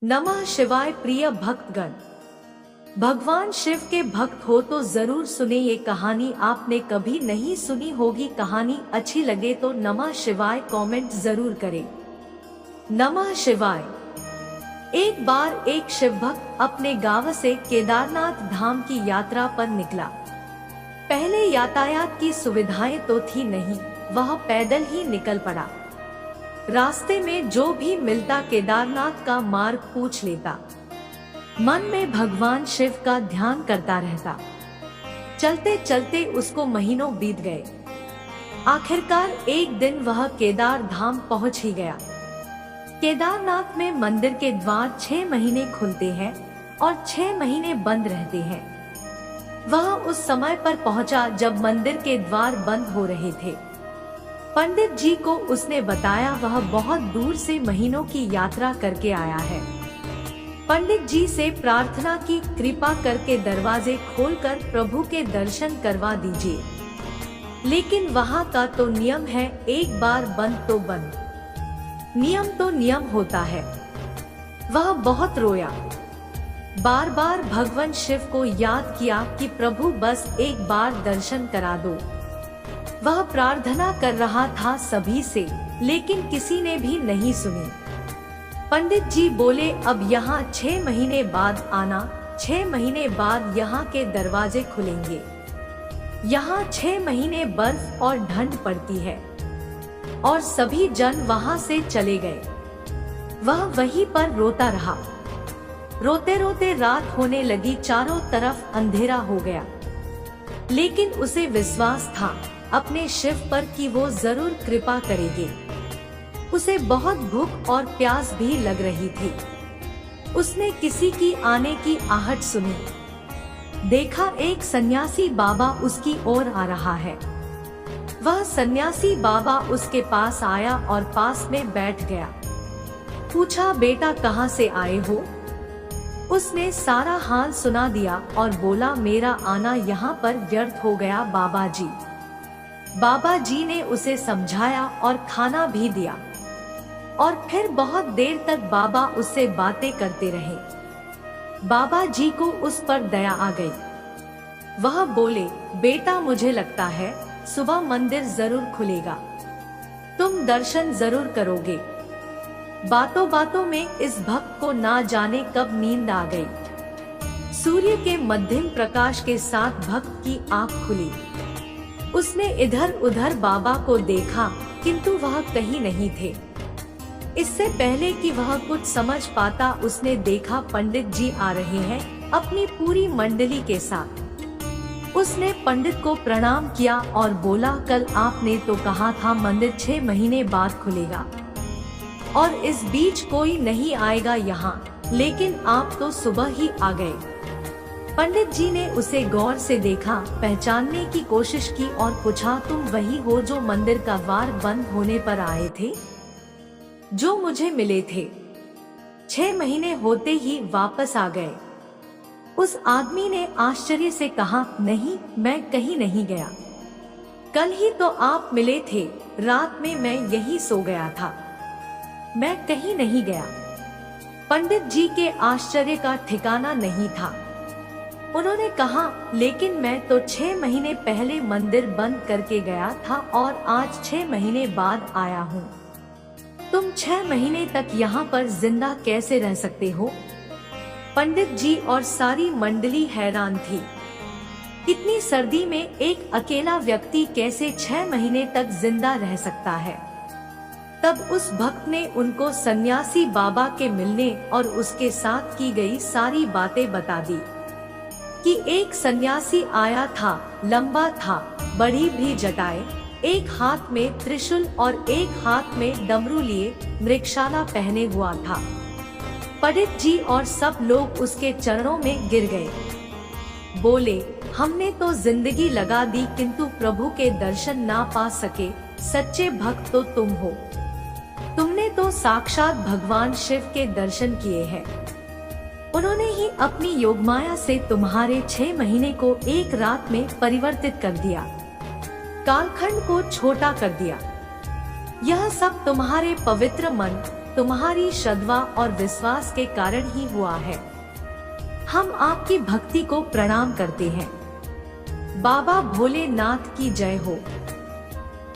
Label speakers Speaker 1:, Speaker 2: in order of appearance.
Speaker 1: नमः शिवाय। प्रिय भक्तगण, भगवान शिव के भक्त हो तो जरूर सुने ये कहानी। आपने कभी नहीं सुनी होगी। कहानी अच्छी लगे तो नमः शिवाय कमेंट जरूर करें। नमः शिवाय। एक बार एक शिव भक्त अपने गांव से केदारनाथ धाम की यात्रा पर निकला। पहले यातायात की सुविधाएं तो थी नहीं, वह पैदल ही निकल पड़ा। रास्ते में जो भी मिलता केदारनाथ का मार्ग पूछ लेता। मन में भगवान शिव का ध्यान करता रहता। चलते चलते उसको महीनों बीत गए। आखिरकार एक दिन वह केदार धाम पहुंच ही गया। केदारनाथ में मंदिर के द्वार 6 महीने खुलते हैं और 6 महीने बंद रहते हैं। वह उस समय पर पहुंचा जब मंदिर के द्वार बंद हो रहे थे। पंडित जी को उसने बताया वह बहुत दूर से महीनों की यात्रा करके आया है। पंडित जी से प्रार्थना की, कृपा करके दरवाजे खोलकर प्रभु के दर्शन करवा दीजिए। लेकिन वहाँ का तो नियम है, एक बार बंद तो बंद। नियम तो नियम होता है। वह बहुत रोया, बार बार भगवान शिव को याद किया कि प्रभु बस एक बार दर्शन करा दो। वह प्रार्थना कर रहा था सभी से, लेकिन किसी ने भी नहीं सुनी। पंडित जी बोले, अब यहाँ 6 महीने बाद आना। 6 महीने बाद यहाँ के दरवाजे खुलेंगे। यहाँ 6 महीने बर्फ और ठंड पड़ती है। और सभी जन वहाँ से चले गए। वह वहीं पर रोता रहा। रोते रोते रात होने लगी, चारों तरफ अंधेरा हो गया। लेकिन उसे विश्वास था अपने शिव पर कि वो जरूर कृपा करेंगे। उसे बहुत भूख और प्यास भी लग रही थी। उसने किसी की आने की आहट सुनी। देखा एक सन्यासी बाबा उसकी ओर आ रहा है। वह सन्यासी बाबा उसके पास आया और पास में बैठ गया। पूछा, बेटा कहाँ से आए हो? उसने सारा हाल सुना दिया और बोला, मेरा आना यहाँ पर व्यर्थ हो गया बाबा जी। बाबा जी ने उसे समझाया और खाना भी दिया। और फिर बहुत देर तक बाबा उससे बातें करते रहे। बाबा जी को उस पर दया आ गई। वह बोले, बेटा मुझे लगता है सुबह मंदिर जरूर खुलेगा, तुम दर्शन जरूर करोगे। बातों बातों में इस भक्त को ना जाने कब नींद आ गई। सूर्य के मध्यम प्रकाश के साथ भक्त की आंख खुली। उसने इधर उधर बाबा को देखा, किंतु वह कहीं नहीं थे। इससे पहले कि वह कुछ समझ पाता, उसने देखा पंडित जी आ रहे हैं अपनी पूरी मंडली के साथ। उसने पंडित को प्रणाम किया और बोला, कल आपने तो कहा था मंदिर 6 महीने बाद खुलेगा और इस बीच कोई नहीं आएगा यहाँ, लेकिन आप तो सुबह ही आ गए। पंडित जी ने उसे गौर से देखा, पहचानने की कोशिश की और पूछा, तुम वही हो जो मंदिर का द्वार बंद होने पर आए थे, जो मुझे मिले थे? 6 महीने होते ही वापस आ गए। उस आदमी ने आश्चर्य से कहा, नहीं, मैं कहीं नहीं गया। कल ही तो आप मिले थे, रात में मैं यही सो गया था, मैं कहीं नहीं गया। पंडित जी के आश्चर्य का ठिकाना नहीं था। उन्होंने कहा, लेकिन मैं तो 6 महीने पहले मंदिर बंद करके गया था और आज 6 महीने बाद आया हूँ। तुम 6 महीने तक यहाँ पर जिंदा कैसे रह सकते हो? पंडित जी और सारी मंडली हैरान थी। इतनी सर्दी में एक अकेला व्यक्ति कैसे 6 महीने तक जिंदा रह सकता है? तब उस भक्त ने उनको सन्यासी बाबा के मिलने और उसके साथ की गई सारी बातें बता दी कि एक सन्यासी आया था, लंबा था, बड़ी भी जटाएं, एक हाथ में त्रिशूल और एक हाथ में डमरू लिए, मृगशाला पहने हुआ था। पंडित जी और सब लोग उसके चरणों में गिर गए। बोले, हमने तो जिंदगी लगा दी किंतु प्रभु के दर्शन ना पा सके। सच्चे भक्त तो तुम हो। तुमने तो साक्षात भगवान शिव के दर्शन किए हैं। उन्होंने ही अपनी योगमाया से तुम्हारे 6 महीने को एक रात में परिवर्तित कर दिया, कालखंड को छोटा कर दिया। यह सब तुम्हारे पवित्र मन, तुम्हारी श्रद्धा और विश्वास के कारण ही हुआ है। हम आपकी भक्ति को प्रणाम करते हैं। बाबा भोलेनाथ की जय हो।